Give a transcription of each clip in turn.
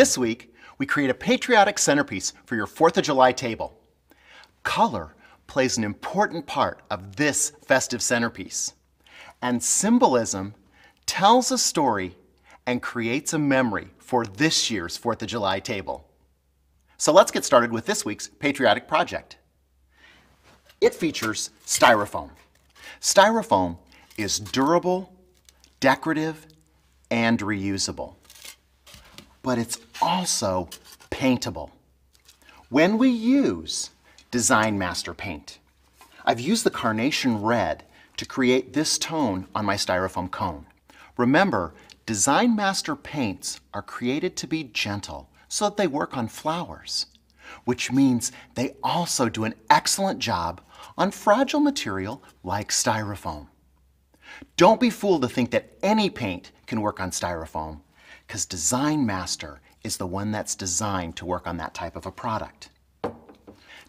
This week, we create a patriotic centerpiece for your 4th of July table. Color plays an important part of this festive centerpiece, and symbolism tells a story and creates a memory for this year's 4th of July table. So let's get started with this week's patriotic project. It features Styrofoam. Styrofoam is durable, decorative, and reusable. But it's also paintable. When we use Design Master paint, I've used the Carnation red to create this tone on my Styrofoam cone. Remember, Design Master paints are created to be gentle so that they work on flowers, which means they also do an excellent job on fragile material like Styrofoam. Don't be fooled to think that any paint can work on Styrofoam, because Design Master is the one that's designed to work on that type of a product.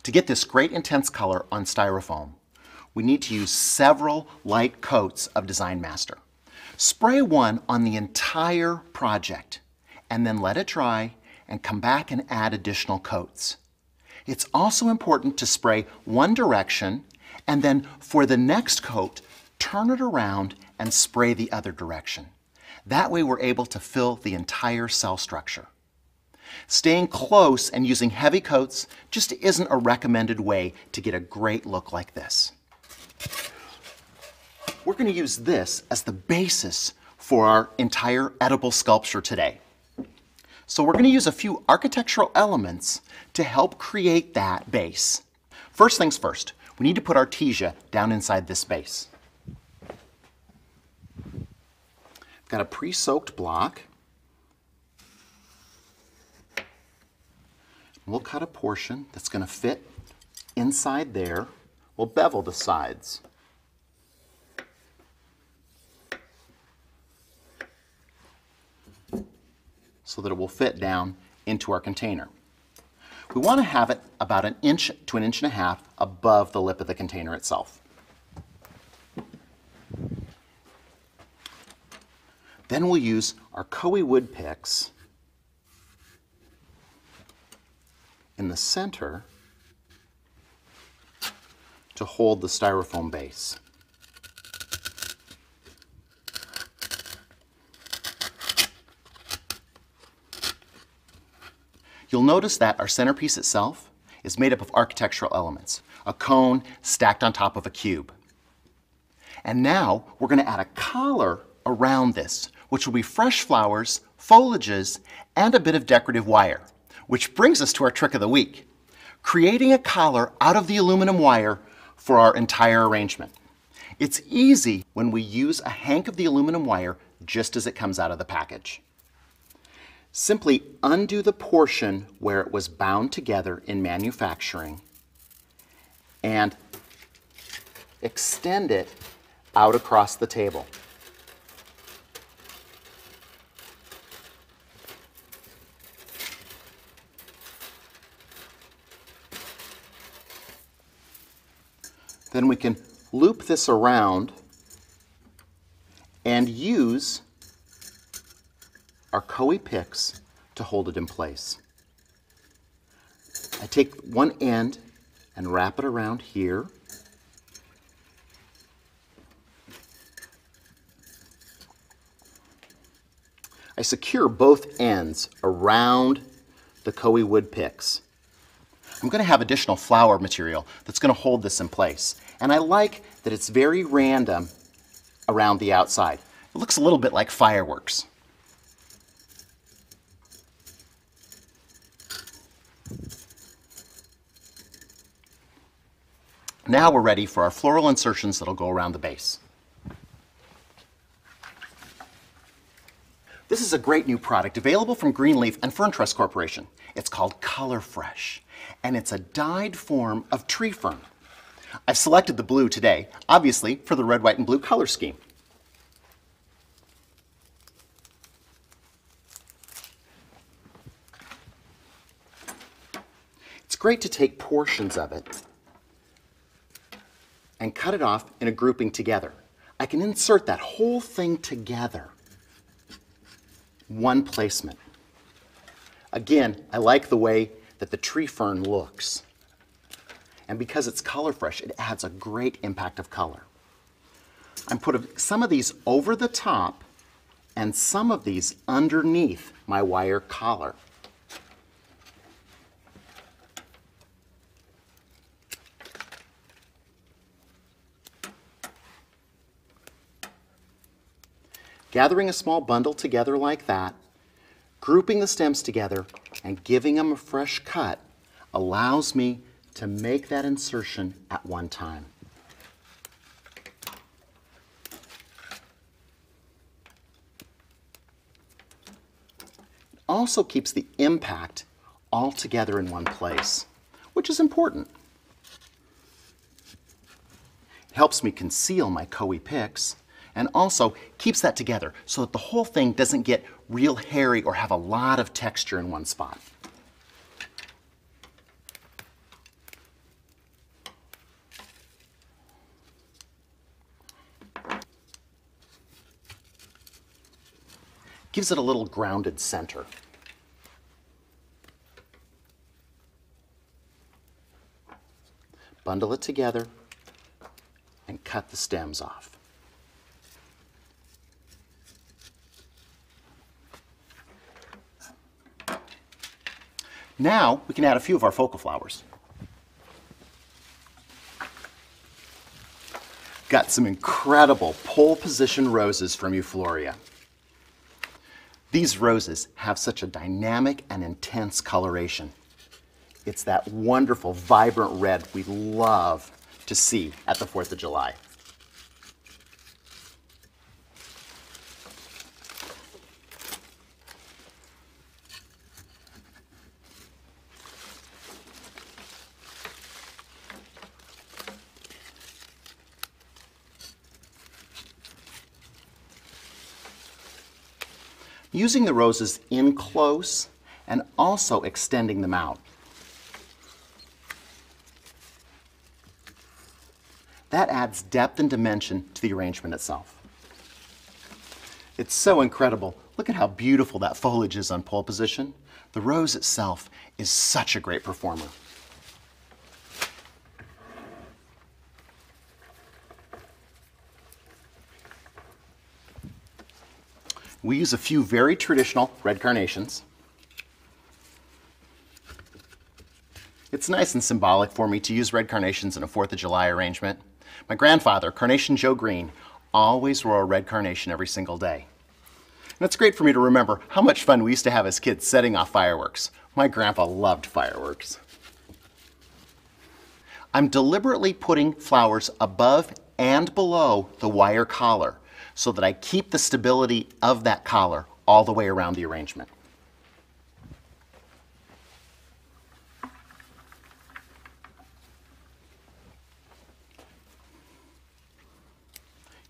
To get this great intense color on Styrofoam, we need to use several light coats of Design Master. Spray one on the entire project and then let it dry and come back and add additional coats. It's also important to spray one direction and then for the next coat, turn it around and spray the other direction. That way we're able to fill the entire cell structure. Staying close and using heavy coats just isn't a recommended way to get a great look like this. We're going to use this as the basis for our entire edible sculpture today. So we're going to use a few architectural elements to help create that base. First things first, we need to put artesia down inside this base. I've got a pre-soaked block. We'll cut a portion that's going to fit inside there. We'll bevel the sides. So that it will fit down into our container. We want to have it about 1 inch to 1.5 inches above the lip of the container itself. Then we'll use our Koei wood picks in the center to hold the Styrofoam base. You'll notice that our centerpiece itself is made up of architectural elements, a cone stacked on top of a cube. And now we're going to add a collar around this, which will be fresh flowers, foliages, and a bit of decorative wire. Which brings us to our trick of the week, creating a collar out of the aluminum wire for our entire arrangement. It's easy when we use a hank of the aluminum wire just as it comes out of the package. Simply undo the portion where it was bound together in manufacturing and extend it out across the table. Then we can loop this around and use our Koei picks to hold it in place. I take one end and wrap it around here. I secure both ends around the Koei wood picks. I'm going to have additional flower material that's going to hold this in place. And I like that it's very random around the outside. It looks a little bit like fireworks. Now we're ready for our floral insertions that'll go around the base. This is a great new product available from Greenleaf and Fern Corporation. It's called Color Fresh, and it's a dyed form of tree fern. I've selected the blue today, obviously for the red, white, and blue color scheme. It's great to take portions of it and cut it off in a grouping together. I can insert that whole thing together. One placement. Again, I like the way that the tree fern looks. And because it's color fresh, it adds a great impact of color. I'm putting some of these over the top and some of these underneath my wire collar. Gathering a small bundle together like that, grouping the stems together and giving them a fresh cut allows me to make that insertion at one time. It also keeps the impact all together in one place, which is important. It helps me conceal my Coe picks and also keeps that together so that the whole thing doesn't get real hairy or have a lot of texture in one spot. Gives it a little grounded center. Bundle it together and cut the stems off. Now we can add a few of our focal flowers. Got some incredible pole position roses from Euphoria. These roses have such a dynamic and intense coloration. It's that wonderful, vibrant red we love to see at the 4th of July. Using the roses in close and also extending them out. That adds depth and dimension to the arrangement itself. It's so incredible. Look at how beautiful that foliage is on pole position. The rose itself is such a great performer. We use a few very traditional red carnations. It's nice and symbolic for me to use red carnations in a 4th of July arrangement. My grandfather, Carnation Joe Green, always wore a red carnation every single day. And it's great for me to remember how much fun we used to have as kids setting off fireworks. My grandpa loved fireworks. I'm deliberately putting flowers above and below the wire collar so that I keep the stability of that collar all the way around the arrangement.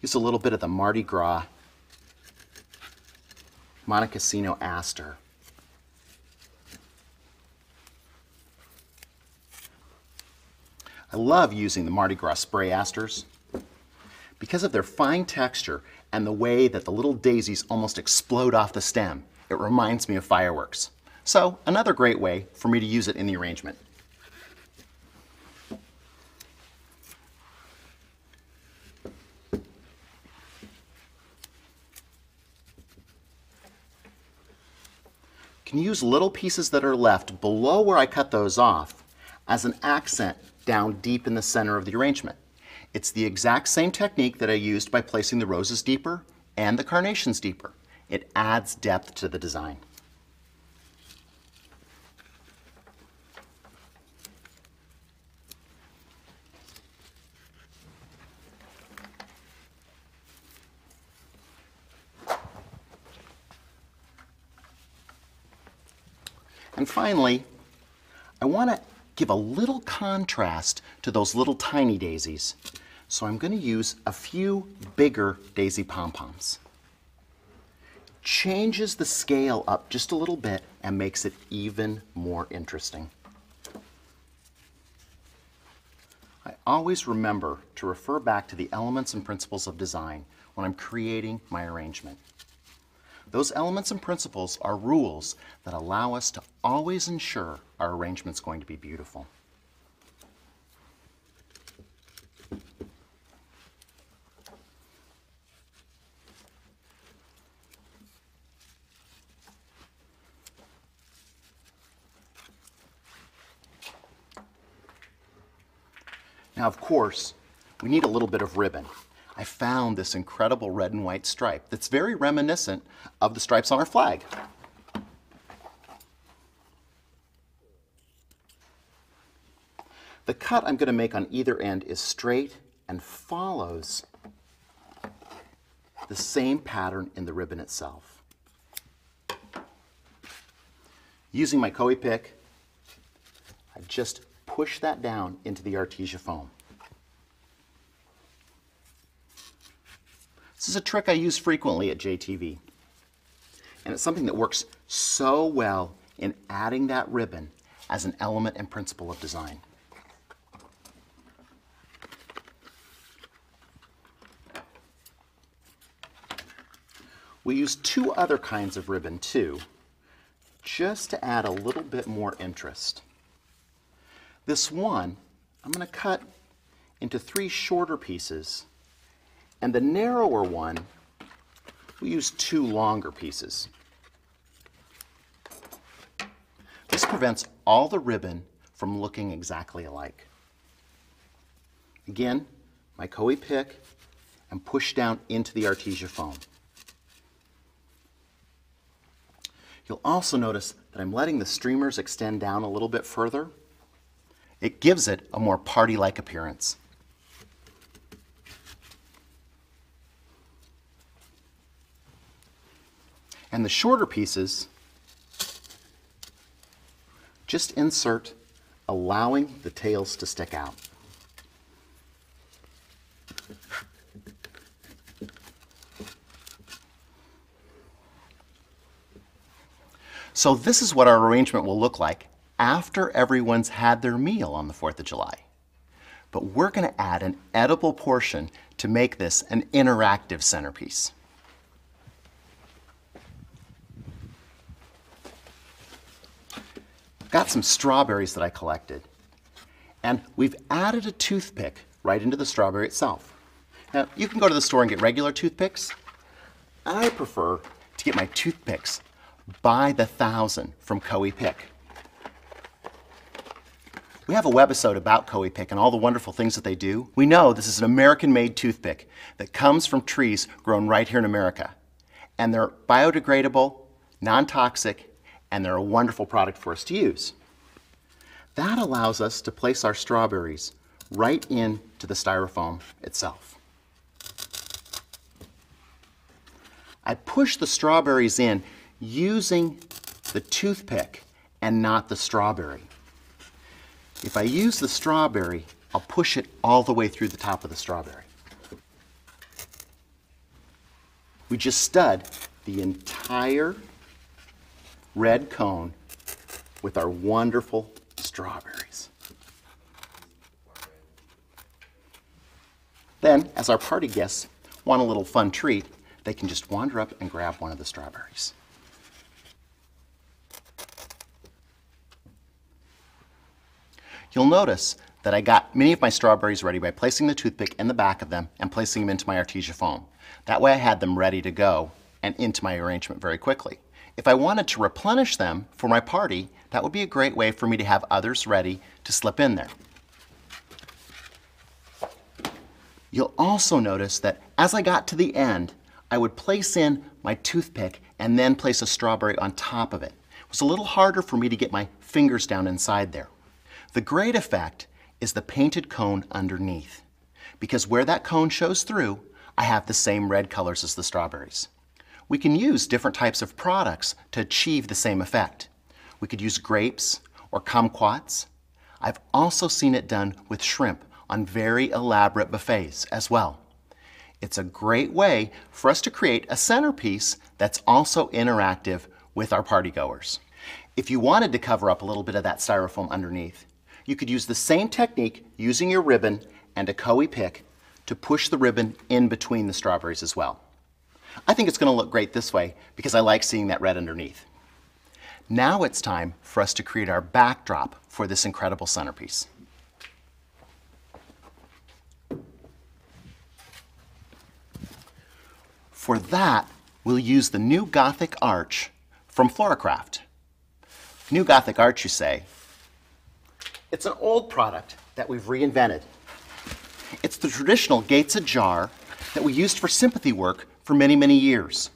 Use a little bit of the Mardi Gras Montecasino aster. I love using the Mardi Gras spray asters because of their fine texture and the way that the little daisies almost explode off the stem. It reminds me of fireworks. So another great way for me to use it in the arrangement. Can use little pieces that are left below where I cut those off as an accent down deep in the center of the arrangement. It's the exact same technique that I used by placing the roses deeper and the carnations deeper. It adds depth to the design. And finally, I want to give a little contrast to those little tiny daisies. So I'm going to use a few bigger daisy pom-poms. Changes the scale up just a little bit and makes it even more interesting. I always remember to refer back to the elements and principles of design when I'm creating my arrangement. Those elements and principles are rules that allow us to always ensure our arrangement's going to be beautiful. Now, of course, we need a little bit of ribbon. I found this incredible red and white stripe that's very reminiscent of the stripes on our flag. The cut I'm going to make on either end is straight and follows the same pattern in the ribbon itself. Using my Coe pick, I just push that down into the artesia foam. This is a trick I use frequently at JTV, and it's something that works so well in adding that ribbon as an element and principle of design. We use two other kinds of ribbon too, just to add a little bit more interest. This one, I'm going to cut into 3 shorter pieces, and the narrower one, we use 2 longer pieces. This prevents all the ribbon from looking exactly alike. Again, my Coe pick and push down into the artesia foam. You'll also notice that I'm letting the streamers extend down a little bit further. It gives it a more party-like appearance. And the shorter pieces, just insert, allowing the tails to stick out. So this is what our arrangement will look like after everyone's had their meal on the 4th of July. But we're going to add an edible portion to make this an interactive centerpiece. I've got some strawberries that I collected, and we've added a toothpick right into the strawberry itself. Now, you can go to the store and get regular toothpicks. I prefer to get my toothpicks by the 1,000 from Coe Pick. We have a webisode about Coe Pick and all the wonderful things that they do. We know this is an American-made toothpick that comes from trees grown right here in America. And they're biodegradable, non-toxic, and they're a wonderful product for us to use. That allows us to place our strawberries right into the styrofoam itself. I push the strawberries in using the toothpick and not the strawberry. If I use the strawberry, I'll push it all the way through the top of the strawberry. We just stud the entire red cone with our wonderful strawberries. Then, as our party guests want a little fun treat, they can just wander up and grab one of the strawberries. You'll notice that I got many of my strawberries ready by placing the toothpick in the back of them and placing them into my artesia foam. That way I had them ready to go and into my arrangement very quickly. If I wanted to replenish them for my party, that would be a great way for me to have others ready to slip in there. You'll also notice that as I got to the end, I would place in my toothpick and then place a strawberry on top of it. It was a little harder for me to get my fingers down inside there. The great effect is the painted cone underneath, because where that cone shows through, I have the same red colors as the strawberries. We can use different types of products to achieve the same effect. We could use grapes or kumquats. I've also seen it done with shrimp on very elaborate buffets as well. It's a great way for us to create a centerpiece that's also interactive with our partygoers. If you wanted to cover up a little bit of that styrofoam underneath, you could use the same technique using your ribbon and a Coe pick to push the ribbon in between the strawberries as well. I think it's going to look great this way because I like seeing that red underneath. Now it's time for us to create our backdrop for this incredible centerpiece. For that, we'll use the new Gothic arch from Floracraft. New Gothic arch, you say? It's an old product that we've reinvented. It's the traditional gates ajar that we used for sympathy work for many, many years.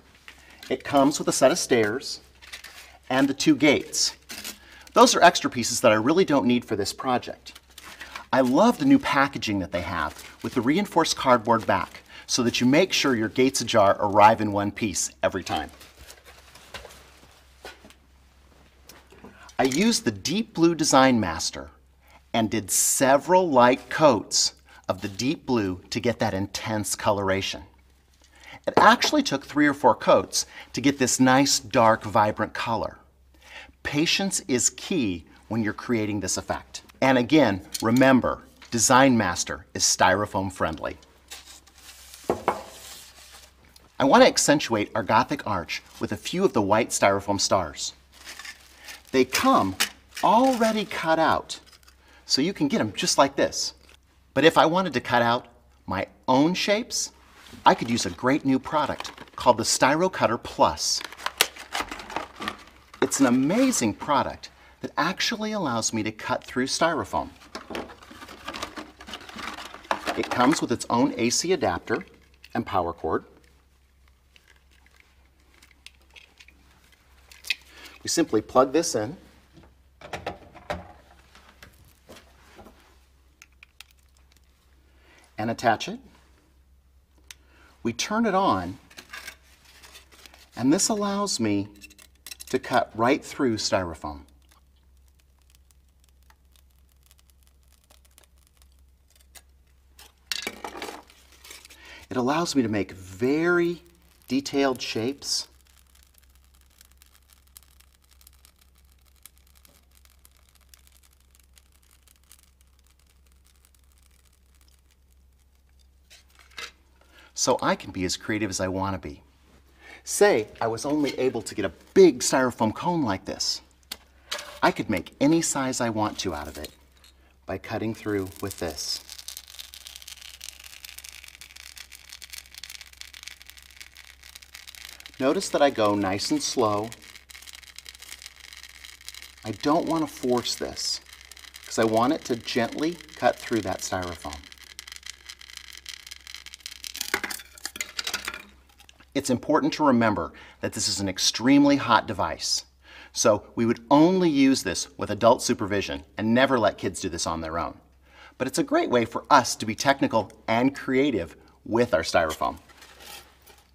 It comes with a set of stairs and the 2 gates. Those are extra pieces that I really don't need for this project. I love the new packaging that they have with the reinforced cardboard back so that you make sure your gates ajar arrive in one piece every time. I used the deep blue design master and did several light coats of the deep blue to get that intense coloration. It actually took 3 or 4 coats to get this nice, dark, vibrant color. Patience is key when you're creating this effect. And again, remember, Design Master is Styrofoam friendly. I want to accentuate our Gothic arch with a few of the white Styrofoam stars. They come already cut out, so you can get them just like this. But if I wanted to cut out my own shapes, I could use a great new product called the Styro Cutter Plus. It's an amazing product that actually allows me to cut through Styrofoam. It comes with its own AC adapter and power cord. We simply plug this in and attach it. We turn it on, and this allows me to cut right through Styrofoam. It allows me to make very detailed shapes. So I can be as creative as I want to be. Say I was only able to get a big Styrofoam cone like this. I could make any size I want to out of it by cutting through with this. Notice that I go nice and slow. I don't want to force this because I want it to gently cut through that Styrofoam. It's important to remember that this is an extremely hot device. So we would only use this with adult supervision and never let kids do this on their own. But it's a great way for us to be technical and creative with our Styrofoam.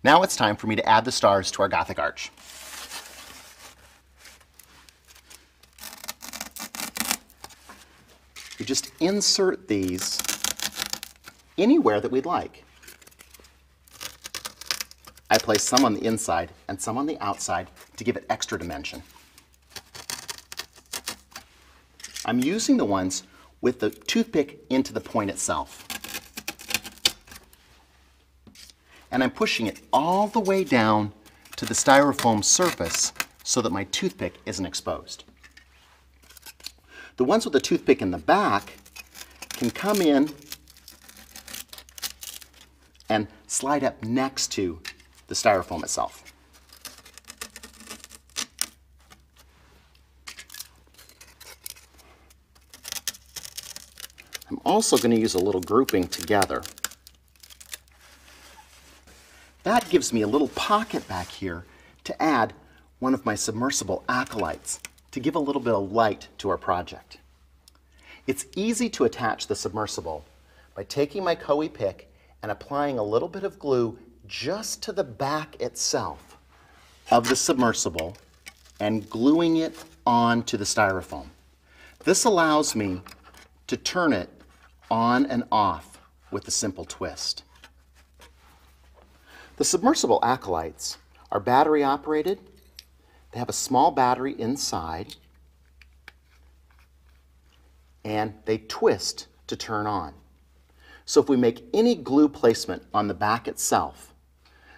Now it's time for me to add the stars to our Gothic arch. We just insert these anywhere that we'd like. I place some on the inside and some on the outside to give it extra dimension. I'm using the ones with the toothpick into the point itself. And I'm pushing it all the way down to the Styrofoam surface so that my toothpick isn't exposed. The ones with the toothpick in the back can come in and slide up next to the Styrofoam itself. I'm also going to use a little grouping together. That gives me a little pocket back here to add one of my submersible acolytes to give a little bit of light to our project. It's easy to attach the submersible by taking my Coe pick and applying a little bit of glue just to the back itself of the submersible and gluing it onto the Styrofoam. This allows me to turn it on and off with a simple twist. The submersible acolytes are battery operated. They have a small battery inside and they twist to turn on. So if we make any glue placement on the back itself,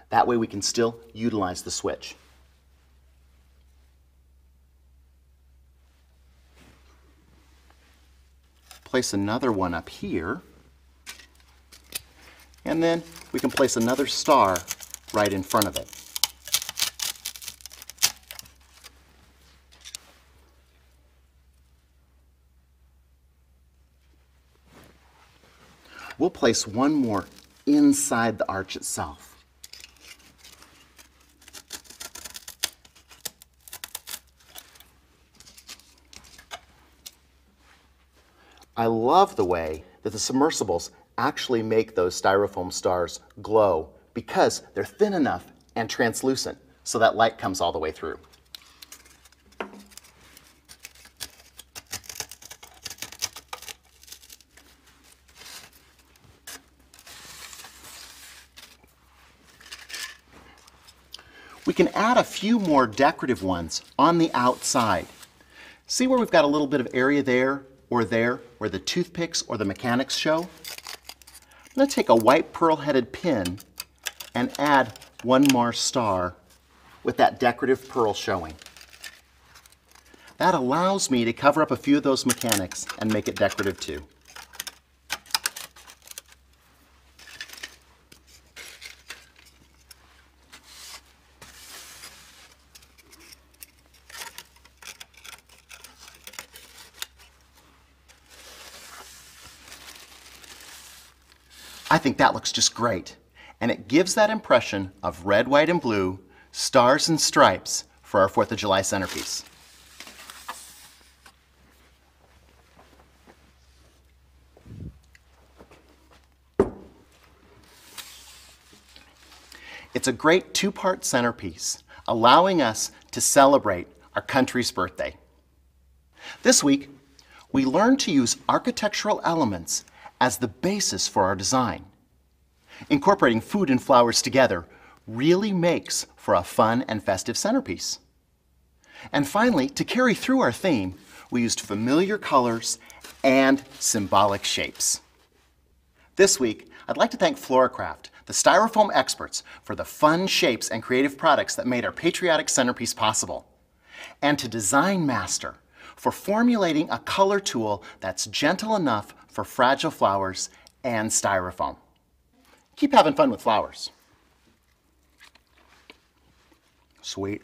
That way we can still utilize the switch. Place another one up here, and then we can place another star right in front of it. We'll place one more inside the arch itself. I love the way that the submersibles actually make those styrofoam stars glow because they're thin enough and translucent so that light comes all the way through. We can add a few more decorative ones on the outside. See where we've got a little bit of area there where the toothpicks or the mechanics show? I'm going to take a white pearl-headed pin and add one more star with that decorative pearl showing. That allows me to cover up a few of those mechanics and make it decorative too. I think that looks just great, and it gives that impression of red, white, and blue, stars and stripes for our 4th of July centerpiece. It's a great two-part centerpiece, allowing us to celebrate our country's birthday. This week, we learned to use architectural elements as the basis for our design. Incorporating food and flowers together really makes for a fun and festive centerpiece. And finally, to carry through our theme, we used familiar colors and symbolic shapes. This week, I'd like to thank Floracraft, the styrofoam experts, for the fun shapes and creative products that made our patriotic centerpiece possible. And to Design Master for formulating a color tool that's gentle enough for fragile flowers and styrofoam. Keep having fun with flowers. Sweet.